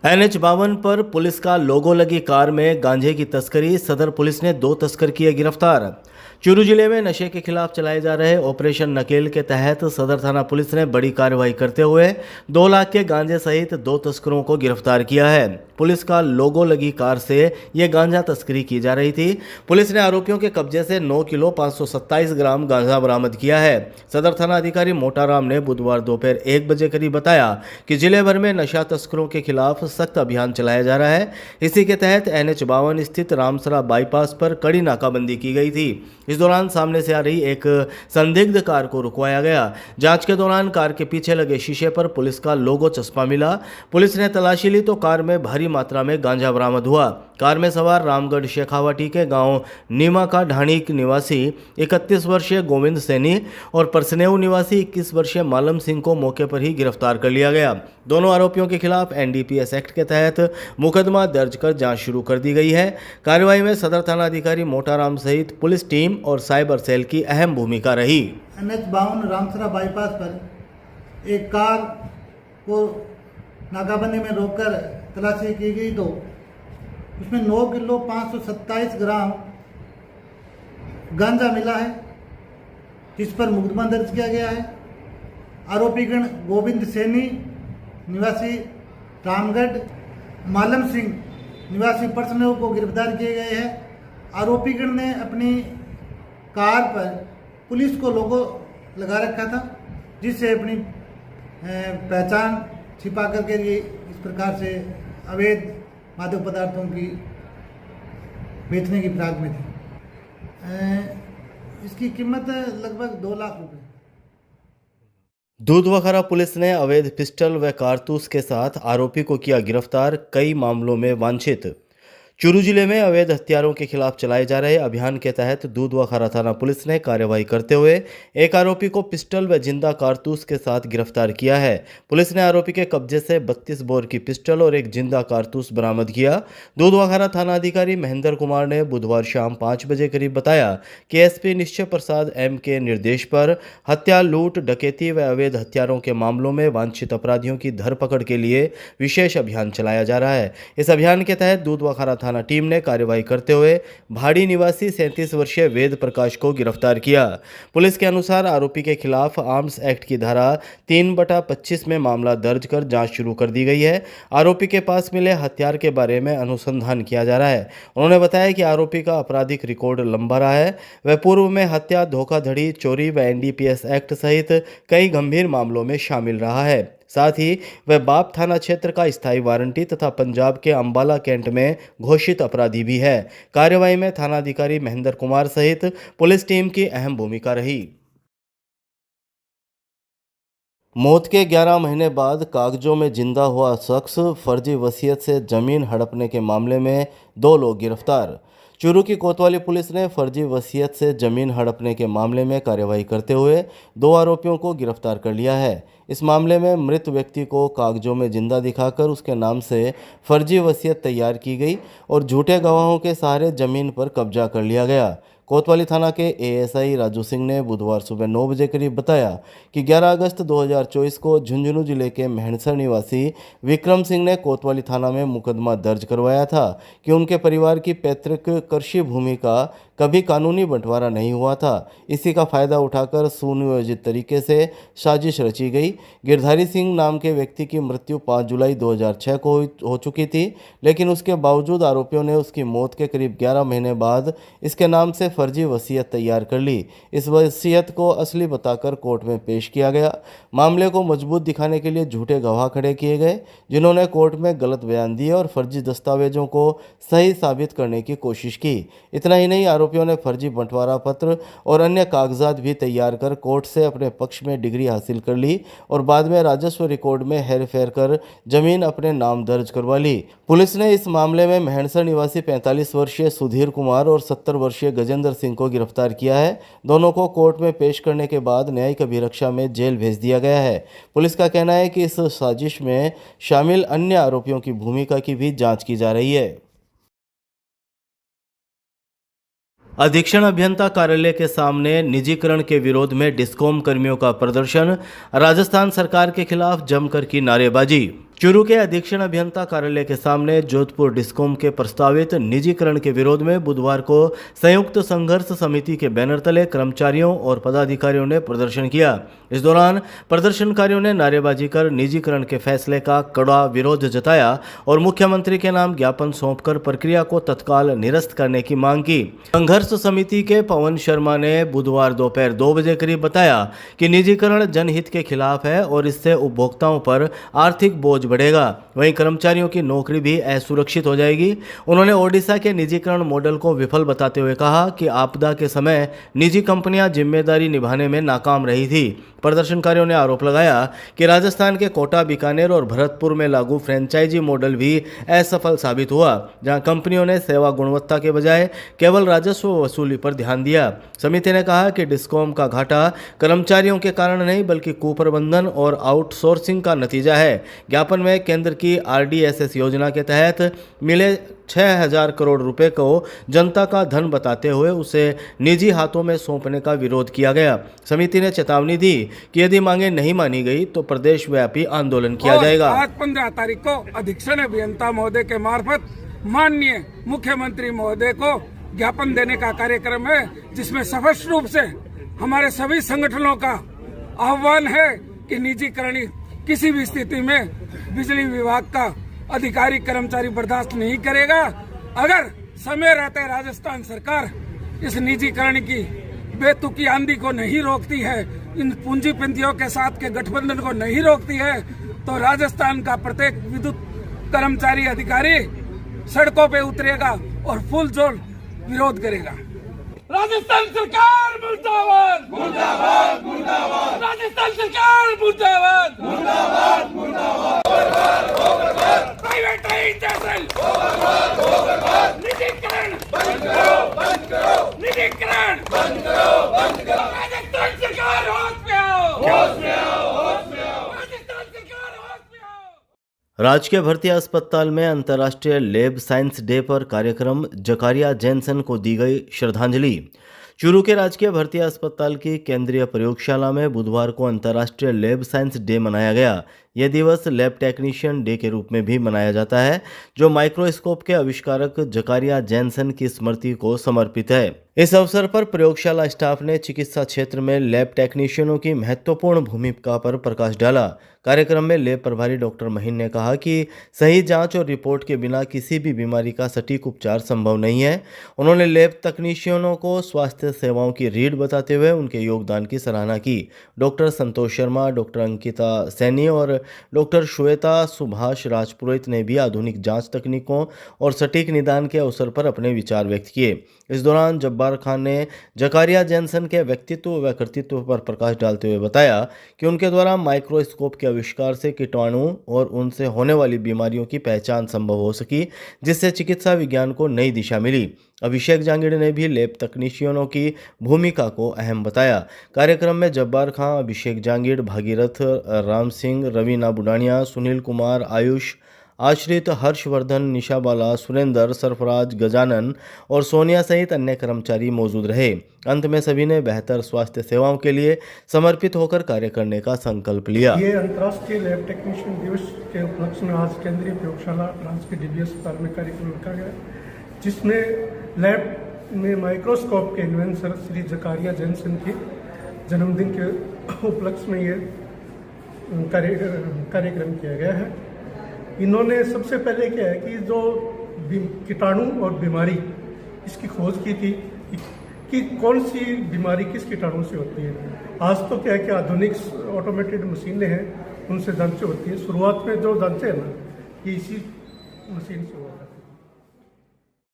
NH 52 पर police का लोगो लगी कार में गांजे की तस्करी। सदर पुलिस ने 2 तस्कर किए गिरफ्तार। चूरू जिले में नशे के खिलाफ चलाए जा रहे ऑपरेशन नकेल के तहत सदर थाना पुलिस ने बड़ी कार्रवाई करते हुए 2 लाख के गांजे सहित 2 तस्करों को गिरफ्तार किया है। पुलिस का लोगो लगी कार से यह गांजा तस्करी की जा रही थी। पुलिस ने आरोपियों के कब्जे से 9 किलो 527 ग्राम गांजा बरामद किया है। सदर थाना अधिकारी मोटाराम ने बुधवार दोपहर 1 बजे करीब बताया कि जिले भर में नशा तस्करों के खिलाफ सख्त अभियान चलाया जा रहा है। इसी के तहत NH 52 स्थित रामसरा बाईपास पर कड़ी नाकाबंदी की गई थी। इस दौरान सामने से आ रही एक संदिग्ध कार को रुकवाया गया। जांच के दौरान कार के पीछे लगे शीशे पर पुलिस का लोगो चस्पा मिला। पुलिस ने तलाशी ली तो कार में भारी मात्रा में गांजा बरामद हुआ। कार में सवार रामगढ़ शेखावाटी के गांव नीमा का ढाणी निवासी 31 वर्षीय गोविंद सैनी और परसनेऊ निवासी 21 वर्षीय मालम सिंह को मौके पर ही गिरफ्तार कर लिया गया। दोनों आरोपियों के खिलाफ NDPS एक्ट के तहत मुकदमा दर्ज कर जांच शुरू कर दी गई है। कार्रवाई में सदर थाना अधिकारी मोटाराम सहित पुलिस टीम और साइबर सेल की अहम भूमिका रही। NH 52 रामसरा बाईपास पर एक कार को नाकाबंदी में रोककर तलाशी की गई तो उसमें 9 किलो 527 ग्राम गांजा मिला है, जिस पर मुकदमा दर्ज किया गया है। आरोपीगण गोविंद सैनी निवासी रामगढ़, मालम सिंह निवासी परसनेऊ को गिरफ्तार किए गए हैं। आरोपीगण ने अपनी कार पर पुलिस को लोगो लगा रखा था, जिससे अपनी पहचान छिपा करके ये इस प्रकार से अवैध मादक पदार्थों की बेचने की फिराक में थे। इसकी कीमत लगभग 2 लाख रुपए। दूधवाखरा पुलिस ने अवैध पिस्टल व कारतूस के साथ आरोपी को किया गिरफ्तार। कई मामलों में वांछित। चूरू जिले में अवैध हथियारों के खिलाफ चलाए जा रहे अभियान के तहत दूधवाखरा थाना पुलिस ने कार्रवाई करते हुए एक आरोपी को पिस्टल व जिंदा कारतूस के साथ गिरफ्तार किया है। पुलिस ने आरोपी के कब्जे से 32 बोर की पिस्टल और एक जिंदा कारतूस बरामद किया। दूधवाखरा थाना अधिकारी महेंद्र कुमार ने बुधवार शाम 5 बजे करीब बताया कि SP निश्चय प्रसाद M के निर्देश पर हत्या, लूट, डकैती व अवैध हथियारों के मामलों में वांछित अपराधियों की धरपकड़ के लिए विशेष अभियान चलाया जा रहा है। इस अभियान के तहत दूधवाखरा थाना टीम ने कार्रवाई करते हुए भाड़ी निवासी 37 वर्षीय वेद प्रकाश को गिरफ्तार किया। पुलिस के अनुसार आरोपी के खिलाफ आर्म्स एक्ट की धारा 3/25 में मामला दर्ज कर जांच शुरू कर दी गई है। आरोपी के पास मिले हथियार के बारे में अनुसंधान किया जा रहा है। उन्होंने बताया कि आरोपी का आपराधिक रिकॉर्ड लंबा रहा है। वह पूर्व में हत्या, धोखाधड़ी, चोरी व NDPS एक्ट सहित कई गंभीर मामलों में शामिल रहा है। साथ ही वह बाप थाना क्षेत्र का स्थायी वारंटी तथा पंजाब के अंबाला कैंट में घोषित अपराधी भी है। कार्रवाई में थानाधिकारी महेंद्र कुमार सहित पुलिस टीम की अहम भूमिका रही। मौत के 11 महीने बाद कागजों में जिंदा हुआ शख्स, फर्जी वसीयत से जमीन हड़पने के मामले में 2 लोग गिरफ्तार। चूरू की कोतवाली पुलिस ने फर्जी वसीयत से जमीन हड़पने के मामले में कार्रवाई करते हुए 2 आरोपियों को गिरफ्तार कर लिया है। इस मामले में मृत व्यक्ति को कागजों में जिंदा दिखाकर उसके नाम से फर्जी वसीयत तैयार की गई और झूठे गवाहों के सहारे जमीन पर कब्जा कर लिया गया। कोतवाली थाना के ASI राजू सिंह ने बुधवार सुबह 9 बजे करीब बताया कि 11 अगस्त 2024 को झुंझुनू जिले के मेहणसर निवासी विक्रम सिंह ने कोतवाली थाना में मुकदमा दर्ज करवाया था कि उनके परिवार की पैतृक कृषि भूमि का कभी कानूनी बंटवारा नहीं हुआ था। इसी का फायदा उठाकर सुनियोजित तरीके से साजिश रची गई। गिरधारी सिंह नाम के व्यक्ति की मृत्यु 5 जुलाई 2006 को हो चुकी थी, लेकिन उसके बावजूद आरोपियों ने उसकी मौत के करीब 11 महीने बाद इसके नाम से फर्जी वसीयत तैयार कर ली। इस वसीयत को असली बताकर कोर्ट में पेश किया गया। मामले को मजबूत दिखाने के लिए झूठे गवाह खड़े किए गए, जिन्होंने कोर्ट में गलत बयान दिए और फर्जी दस्तावेजों को सही साबित करने की कोशिश की। इतना ही नहीं, आरोपियों ने फर्जी बंटवारा पत्र और अन्य कागजात भी तैयार कर कोर्ट से अपने पक्ष में डिग्री हासिल कर ली और बाद में राजस्व रिकॉर्ड में हेरफेर कर जमीन अपने नाम दर्ज करवा ली। पुलिस ने इस मामले में मेहणसर निवासी 45 वर्षीय सुधीर कुमार और 70 वर्षीय गजेंद्र सिंह को गिरफ्तार किया है। दोनों को कोर्ट में पेश करने के बाद न्यायिक अभिरक्षा में जेल भेज दिया गया है। पुलिस का कहना है कि इस साजिश में शामिल अन्य आरोपियों की भूमिका की भी जांच की जा रही है। अधीक्षण अभियंता कार्यालय के सामने निजीकरण के विरोध में डिस्कॉम कर्मियों का प्रदर्शन। राजस्थान सरकार के खिलाफ जमकर की नारेबाजी। चूरू के अधीक्षण अभियंता कार्यालय के सामने जोधपुर डिस्कॉम के प्रस्तावित निजीकरण के विरोध में बुधवार को संयुक्त संघर्ष समिति के बैनर तले कर्मचारियों और पदाधिकारियों ने प्रदर्शन किया। इस दौरान प्रदर्शनकारियों ने नारेबाजी कर निजीकरण के फैसले का कड़ा विरोध जताया और मुख्यमंत्री के नाम ज्ञापन सौंपकर प्रक्रिया को तत्काल निरस्त करने की मांग की। संघर्ष समिति के पवन शर्मा ने बुधवार दोपहर 2 बजे करीब बताया कि निजीकरण जनहित के खिलाफ है और इससे उपभोक्ताओं पर आर्थिक बोझ बढ़ेगा, वहीं कर्मचारियों की नौकरी भी असुरक्षित हो जाएगी। उन्होंने ओडिशा के निजीकरण मॉडल को विफल बताते हुए कहा कि आपदा के समय निजी कंपनियां जिम्मेदारी निभाने में नाकाम रही थी। प्रदर्शनकारियों ने आरोप लगाया कि राजस्थान के कोटा, बीकानेर और भरतपुर में लागू फ्रेंचाइजी मॉडल भी असफल साबित हुआ, जहां कंपनियों ने सेवा गुणवत्ता के बजाय केवल राजस्व वसूली पर ध्यान दिया। समिति ने कहा कि डिस्कॉम का घाटा कर्मचारियों के कारण नहीं बल्कि कुप्रबंधन और आउटसोर्सिंग का नतीजा है। ज्ञापन में केंद्र की RDSS योजना के तहत मिले 6,000 करोड़ रुपए को जनता का धन बताते हुए उसे निजी हाथों में सौंपने का विरोध किया गया। समिति ने चेतावनी दी कि यदि मांगे नहीं मानी गई तो प्रदेश व्यापी आंदोलन किया जाएगा। आज 15 तारीख को अधीक्षण अभियंता महोदय के मार्फत माननीय मुख्यमंत्री महोदय को ज्ञापन देने का कार्यक्रम है, जिसमें स्पष्ट रूप से हमारे सभी संगठनों का आह्वान है कि निजीकरण किसी भी स्थिति में बिजली विभाग का अधिकारी कर्मचारी बर्दाश्त नहीं करेगा। अगर समय रहते राजस्थान सरकार इस निजीकरण की बेतुकी आंधी को नहीं रोकती है, इन पूंजीपतियों के साथ के गठबंधन को नहीं रोकती है, तो राजस्थान का प्रत्येक विद्युत कर्मचारी अधिकारी सड़कों पे उतरेगा और फुल जोर विरोध करेगा। राजस्थान सरकार मुर्दाबाद, मुर्दाबाद, मुर्दाबाद। राजस्थान सरकार मुर्दाबाद, मुर्दाबाद, मुर्दाबाद। प्राइवेटाइजेशन निजीकरण बंद करो, बंद करो। निजीकरण बंद करो, बंद करो। राजस्थान सरकार होश में आओ, होश में आओ, होश में आओ। राजस्थान सरकार होश में आओ। राजकीय भर्ती अस्पताल में अंतर्राष्ट्रीय लैब साइंस डे पर कार्यक्रम, जकारिया जैनसन को दी गई श्रद्धांजलि। चूरू के राजकीय भर्ती अस्पताल की केंद्रीय प्रयोगशाला में बुधवार को अंतर्राष्ट्रीय लैब साइंस डे मनाया गया। यह दिवस लैब टेक्नीशियन डे के रूप में भी मनाया जाता है, जो माइक्रोस्कोप के आविष्कारक जकारिया जैनसन की स्मृति को समर्पित है। इस अवसर पर प्रयोगशाला स्टाफ ने चिकित्सा क्षेत्र में लैब टेक्नीशियनों की महत्वपूर्ण भूमिका पर प्रकाश डाला। कार्यक्रम में लैब प्रभारी डॉक्टर महीन ने कहा कि सही जांच और रिपोर्ट के बिना किसी भी बीमारी का सटीक उपचार संभव नहीं है। उन्होंने लैब तकनीशियनों को स्वास्थ्य सेवाओं की रीढ़ बताते हुए उनके योगदान की सराहना की। डॉक्टर संतोष शर्मा, डॉक्टर अंकिता सैनी और डॉक्टर श्वेता सुभाष राजपुरोहित ने भी आधुनिक जांच तकनीकों और सटीक निदान के अवसर पर अपने विचार व्यक्त किए। इस दौरान जब्बार खान ने जकारिया जैनसन के व्यक्तित्व व कृतित्व पर प्रकाश डालते हुए बताया कि उनके द्वारा माइक्रोस्कोप के आविष्कार से कीटाणु और उनसे होने वाली बीमारियों की पहचान संभव हो सकी, जिससे चिकित्सा विज्ञान को नई दिशा मिली। अभिषेक जांगिड़ ने भी लैब तकनीशियनों की भूमिका को अहम बताया। कार्यक्रम में जब्बार खां, अभिषेक जांगिड़, भागीरथ राम सिंह, रवीना बुडानिया, सुनील कुमार, आयुष, आश्रित, हर्षवर्धन, निशा बाला, सुरेंद्र, सरफराज, गजानन और सोनिया सहित अन्य कर्मचारी मौजूद रहे। अंत में सभी ने बेहतर स्वास्थ्य सेवाओं के लिए समर्पित होकर कार्य करने का संकल्प लिया। ये अंतर्राष्ट्रीय लैब टेक्नीशियन दिवस के उपलक्ष्य में आज केंद्रीय प्रयोगशाला फ्रांस के DB अस्पताल में कार्यक्रम रखा गया, जिसमें लैब में माइक्रोस्कोप के इन्वेंटर श्री जकारिया जैनसन के जन्मदिन के उपलक्ष्य में ये कार्यक्रम किया गया है। इन्होंने सबसे पहले क्या है कि जो कीटाणु और बीमारी इसकी खोज की थी कि कौन सी बीमारी किस कीटाणु से होती है। आज तो क्या है कि आधुनिक ऑटोमेटेड मशीनें हैं, उनसे जांचें होती है। शुरुआत में जो जांचें हैं ना, ये इसी मशीन से हुआ करती है।